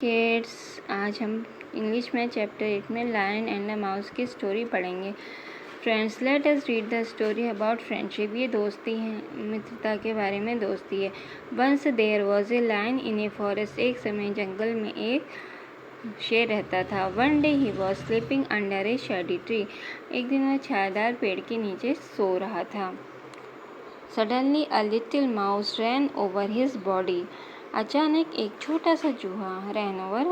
Kids, आज हम English में चैप्टर 8 में लायन एंड द माउस की स्टोरी पढ़ेंगे। Friends, let us read the story about friendship. ये दोस्ती है, मित्रता के बारे में दोस्ती है। Once there was a lion in a forest. एक समय जंगल में एक शेर रहता था। One day he was sleeping under a shady tree. एक दिन वह छायादार पेड़ के नीचे सो रहा था। Suddenly a little mouse rain over his body. अचानक एक छोटा सा चूहा रैन ओवर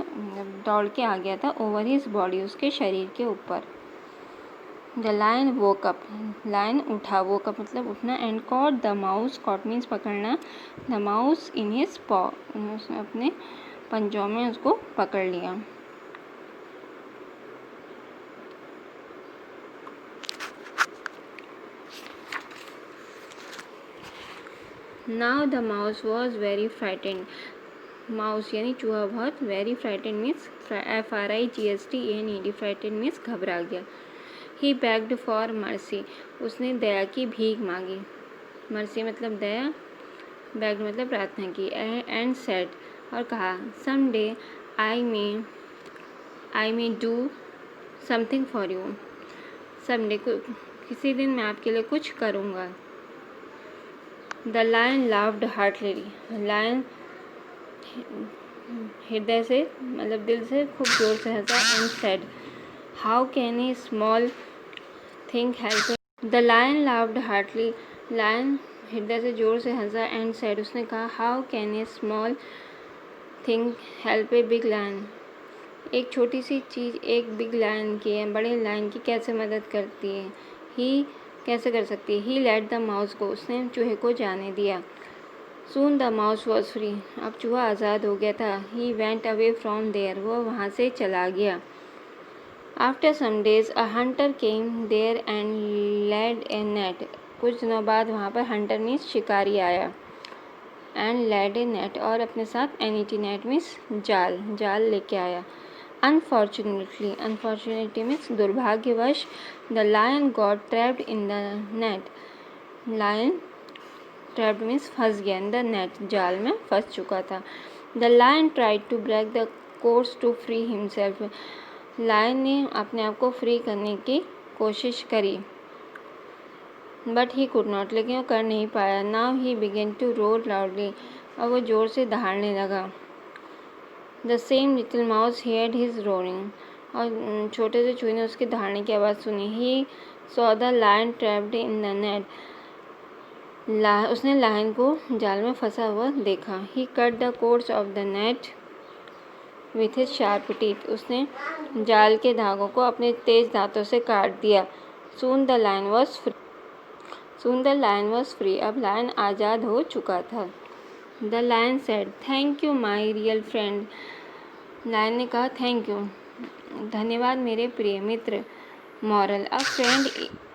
दौड़ के आ गया था। ओवर हिज बॉडी, उसके शरीर के ऊपर। The lion woke up, lion उठा। वोक अप मतलब उठना। And caught the mouse, caught means पकड़ना। The mouse in his paw, उसने अपने पंजों में उसको पकड़ लिया। Now the mouse was very frightened. Mouse यानी चूहा बहुत very frightened means FRIGHTENED, frightened means घबरा गया। ही बेग्ड फॉर मर्सी, उसने दया की भीख मांगी। मर्सी मतलब दया, बेग्ड मतलब प्रार्थना की। एंड सेड, और कहा, some day I may do something for you. Someday, किसी दिन मैं आपके लिए कुछ करूँगा। The lion laughed heartily, lion हृदय से मतलब दिल से खूब जोर से हंसा। And said, how can a small thing help. The lion laughed heartily, lion हृदय से जोर से हंसा। एंड सेड, उसने कहा, how can a small thing help a big lion. एक छोटी सी चीज़ एक बिग लायन की, बड़े लायन की कैसे मदद करती है। ही कैसे कर सकती है। ही लेट द माउस को, उसने चूहे को जाने दिया। Soon the mouse was free, अब चूहा आज़ाद हो गया था। He went away from there, वो वहाँ से चला गया। After some days a hunter came there and led a net, कुछ दिनों बाद वहाँ पर hunter मीन्स शिकारी आया। And led a net, और अपने साथ net, net मीन्स जाल, जाल लेके आया। Unfortunately मीन्स दुर्भाग्यवश, the lion got trapped in the net, lion trapped means फंस गया। इन द नेट, जाल में फंस चुका था। The lion tried to break the cords to free himself, lion ने अपने आप को फ्री करने की कोशिश करी। बट ही कुड नॉट, लेकिन वो कर नहीं पाया। Now he began to roar loudly, अब वो जोर से दहाड़ने लगा। The same little mouse heard his roaring, और छोटे से चूहे ने उसके दहाड़ने की आवाज़ सुनी। He saw the lion trapped in the net, उसने लायन को जाल में फंसा हुआ देखा। He cut the cords of the net with his sharp teeth, उसने जाल के धागों को अपने तेज दांतों से काट दिया। Soon the lion was free, अब लायन आज़ाद हो चुका था। The lion said, thank you my real friend, lion ने कहा, थैंक यू, धन्यवाद मेरे प्रिय मित्र। Moral, a friend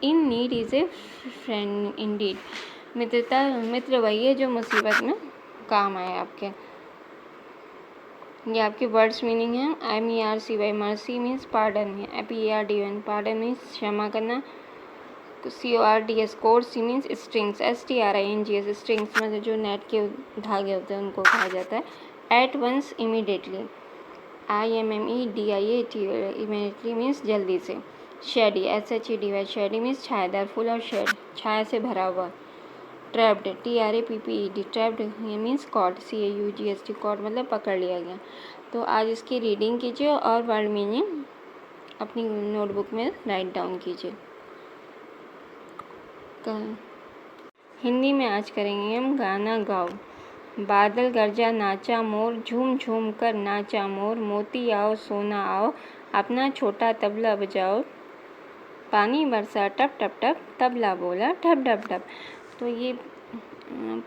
in need is a friend indeed, मित्र वही है जो मुसीबत में काम आए आपके। ये आपके वर्ड्स मीनिंग है। MERCY, मर्सी मीन्स पार्डन है। PARDN, पार्डन मीन्स क्षमा करना। CORDS, course means strings. STRINGS, strings मतलब जो नेट के धागे होते हैं उनको कहा जाता है। At once, immediately. IMMEDIAT, immediately means जल्दी से। शेडी, SHEDY, शेडी मीन्स छायादार, फुल ऑफ शेड, छाया से भरा हुआ। ट्रैप्ड, TRAPPED, ट्रैप्ड ये मीन्स कॉट, CAUGST, कॉट मतलब पकड़ लिया गया। तो आज इसकी रीडिंग कीजिए और वर्ड मीनिंग अपनी नोटबुक में राइट डाउन कीजिए। हिंदी में आज करेंगे हम गाना गाओ। बादल गरजा नाचा मोर, झूम झूम कर नाचा मोर, मोती आओ सोना आओ, अपना छोटा तबला बजाओ, पानी बरसा टप टप टप, तबला बोला ठप ठप ठप। तो ये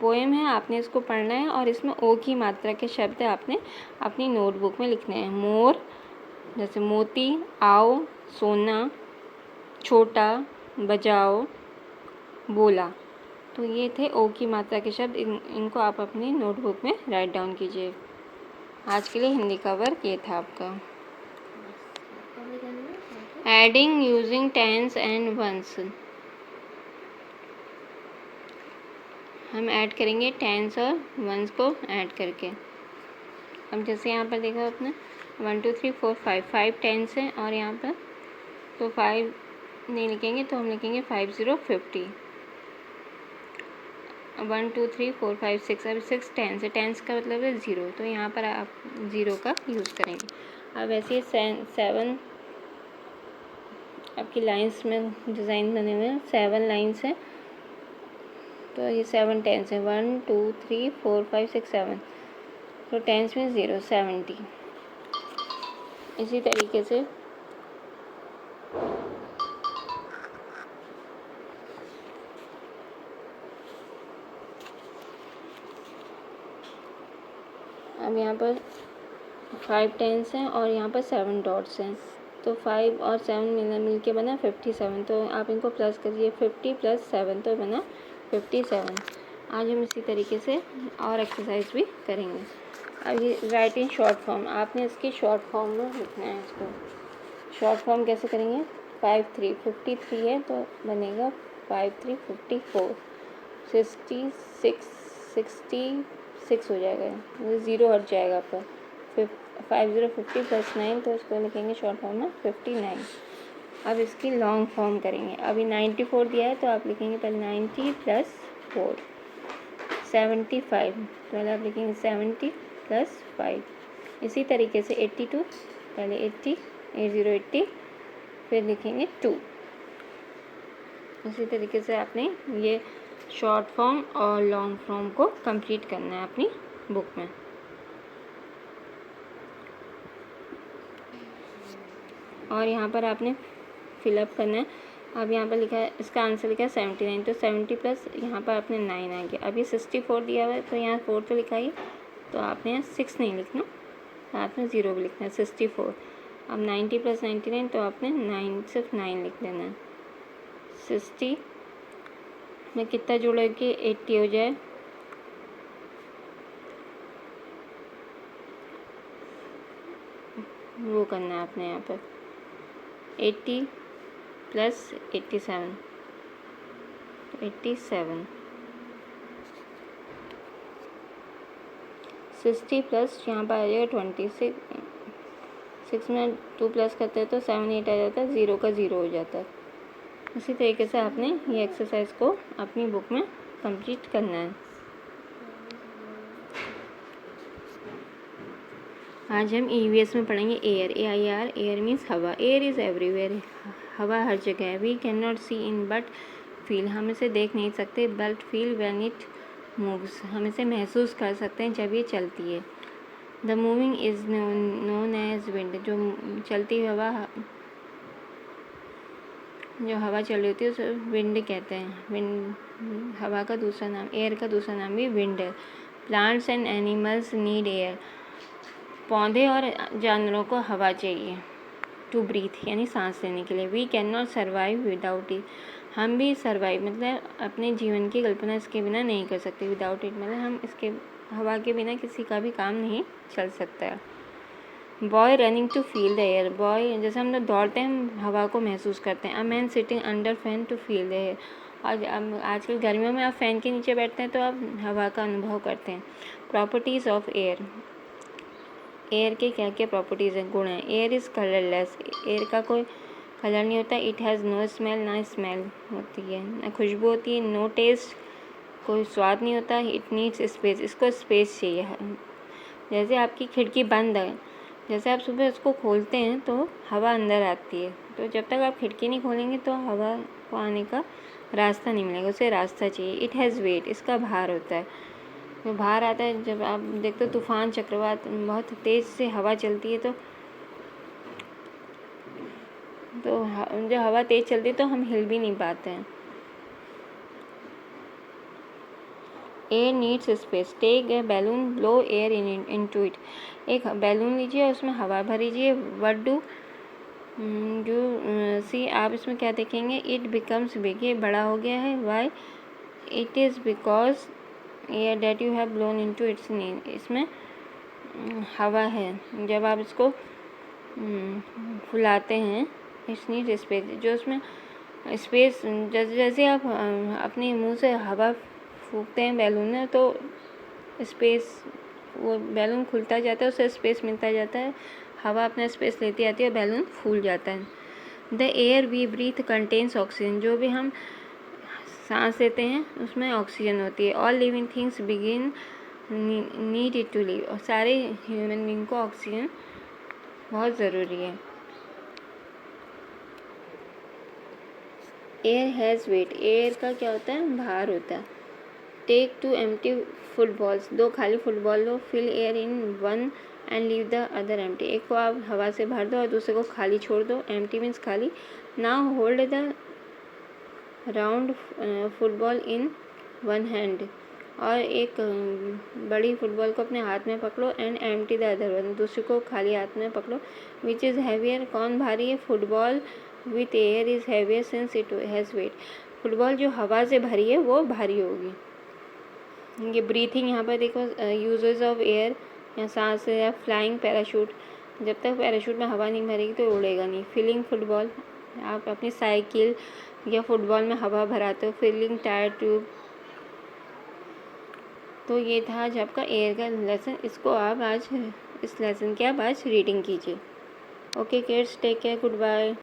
पोएम है, आपने इसको पढ़ना है और इसमें ओ की मात्रा के शब्द आपने अपनी नोटबुक में लिखने हैं। मोर जैसे मोती, आओ, सोना, छोटा, बजाओ, बोला। तो ये थे ओ की मात्रा के शब्द, इनको आप अपनी नोटबुक में राइट डाउन कीजिए। आज के लिए हिंदी का वर्क ये था आपका। Adding using tense and once, हम ऐड करेंगे टेंस और वंस को ऐड करके। अब जैसे यहाँ पर देखा आपने 1 2 3 4 5 5 टेंस हैं और यहाँ पर तो 5 नहीं लिखेंगे तो हम लिखेंगे 5 0 50। 1 2 3 4 5 6 अब 6 टेंस है, टेंस का मतलब है 0, तो यहाँ पर आप 0 का यूज़ करेंगे। अब ऐसे 7 आपकी लाइंस में डिज़ाइन बने हुए हैं, 7 लाइंस हैं, तो ये 7 टेंस है 1 2 3 4 5 6 7, तो टेंस में 0 70। इसी तरीके से अब यहाँ पर 5 टेंस हैं और यहाँ पर 7 डॉट्स हैं, तो 5 और 7 मिल के बना 57, तो आप इनको प्लस करिए 50 + 7 तो बना 57। आज हम इसी तरीके से और एक्सरसाइज भी करेंगे। अब ये राइट इन शॉर्ट फॉर्म, आपने इसकी शॉर्ट फॉर्म में लिखना है। इसको शॉर्ट फॉर्म कैसे करेंगे? 5 3 53 है तो बनेगा 5 3 54, 66 हो जाएगा, ये 0 हट जाएगा आपका। 5 0 50 + 9 तो इसको लिखेंगे शॉर्ट फॉर्म में 59। अब इसकी लॉन्ग फॉर्म करेंगे। अभी 94 दिया है तो आप लिखेंगे पहले 90 + 4 75, पहले आप लिखेंगे 70 + 5। इसी तरीके से 82, पहले 80 80 फिर लिखेंगे 2। इसी तरीके से आपने ये शॉर्ट फॉर्म और लॉन्ग फॉर्म को कंप्लीट करना है अपनी बुक में। और यहाँ पर आपने फिलअप करना है। अब यहाँ पर लिखा है, इसका आंसर लिखा है 79, तो 70 प्लस यहाँ पर आपने 9 आ गया। अब ये 64 दिया हुआ है तो यहाँ 4 तो लिखा ही, तो आपने यहाँ 6 नहीं लिखना, तो आपने 0 भी लिखना है 64। अब 90 + 99 तो आपने 9 सिर्फ 9 लिख देना है। 60 में कितना जोड़े कि 80 हो जाए, वो करना है आपने यहाँ पर 80 + 87 तो 87। 60 प्लस यहाँ पर आ जाएगा 26, 6 में 2 प्लस करते हैं तो 7 8 आ जाता है, 0 का 0 हो जाता है। इसी तरीके से आपने ये एक्सरसाइज को अपनी बुक में कंप्लीट करना है। आज हम ईवीएस में पढ़ेंगे एयर, AIR। एयर मीन्स हवा। एयर इज़ एवरीवेयर, हवा हर जगह है। We can not see in but feel, हम इसे देख नहीं सकते, but feel when it moves, हम इसे महसूस कर सकते हैं जब ये चलती है। The moving is known as wind, जो चलती हवा, जो हवा चल रही होती है उसे विंड कहते हैं। विंड हवा का दूसरा नाम, एयर का दूसरा नाम भी विंड है। Plants and animals need air, पौधे और जानवरों को हवा चाहिए टू ब्रीथ, यानी सांस लेने के लिए। We can not survive without it, हम भी सर्वाइव मतलब अपने जीवन की कल्पना इसके बिना नहीं कर सकते। विदाउट इट मतलब हम इसके हवा के बिना किसी का भी काम नहीं चल सकता है। Boy running to feel the air, boy जैसे हम लोग दौड़ते हैं हम हवा को महसूस करते हैं। A man sitting under fan to feel the air, और आजकल गर्मियों में आप फ़ैन के नीचे बैठते हैं तो आप हवा का अनुभव करते हैं। प्रॉपर्टीज़ ऑफ एयर, एयर के क्या क्या प्रॉपर्टीज़ हैं, गुण हैं। एयर इज़ कलरलेस, एयर का कोई कलर नहीं होता। इट हैज़ नो स्मेल, ना स्मेल होती है, ना खुशबू होती है। नो टेस्ट, कोई स्वाद नहीं होता। इट नीड्स स्पेस, इसको स्पेस चाहिए। जैसे आपकी खिड़की बंद है, जैसे आप सुबह उसको खोलते हैं तो हवा अंदर आती है, तो जब तक आप खिड़की नहीं खोलेंगे तो हवा को आने का रास्ता नहीं मिलेगा, उसे रास्ता चाहिए। इट हैज़ वेट, इसका भार होता है। जो भार आता है जब आप देखते हो तूफान चक्रवात बहुत तेज़ से हवा चलती है तो जब हवा तेज़ चलती है तो हम हिल भी नहीं पाते हैं। Air needs space, take a balloon, blow air into it, एक बैलून लीजिए और उसमें हवा भरीजिए। व्हाट डू सी, आप इसमें क्या देखेंगे? इट बिकम्स बिग, ये बड़ा हो गया है। Why? It is because air that you have blown into its need, इसमें हवा है, जब आप इसको फुलाते हैं इट्स नीड स्पेस, जो उसमें स्पेस, जैसे जैसे आप अपने मुंह से हवा फूकते हैं बैलून में तो स्पेस वो बैलून खुलता जाता है, उसे स्पेस मिलता जाता है, हवा अपना स्पेस लेती आती है और बैलून फूल जाता है। The air we breathe contains oxygen, जो भी हम सांस लेते हैं उसमें ऑक्सीजन होती है। All living things begin need it to live, और सारे ह्यूमन बींग को ऑक्सीजन बहुत ज़रूरी है। एयर हैज़ वेट, एयर का क्या होता है, भार होता है। टेक 2 एम्प्टी फुटबॉल्स, 2 खाली फुटबॉल लो, fill air in one and leave the other empty, एक को आप हवा से भर दो और दूसरे को खाली छोड़ दो। एम्प्टी मीन्स खाली। Now hold the round football in one hand, और एक बड़ी फुटबॉल को अपने हाथ में पकड़ो। And empty the other one, दूसरे को खाली हाथ में पकड़ो। विच इज़ हैवियर, कौन भारी है, football with air is heavier since it has wait, football जो हवा से भरी है वो भारी होगी। ये ब्रीथिंग, यहाँ पर देखो यूजेस ऑफ एयर, या सांस या फ्लाइंग पैराशूट, जब तक पैराशूट में हवा नहीं भरेगी तो उड़ेगा नहीं। फिलिंग फुटबॉल, आप अपनी साइकिल या फुटबॉल में हवा भराते हो। Filling tyre tube. तो ये था आज आपका एयर का लेसन, इसको आप आज, इस लेसन की आप आज रीडिंग कीजिए। Okay kids, take care, good bye.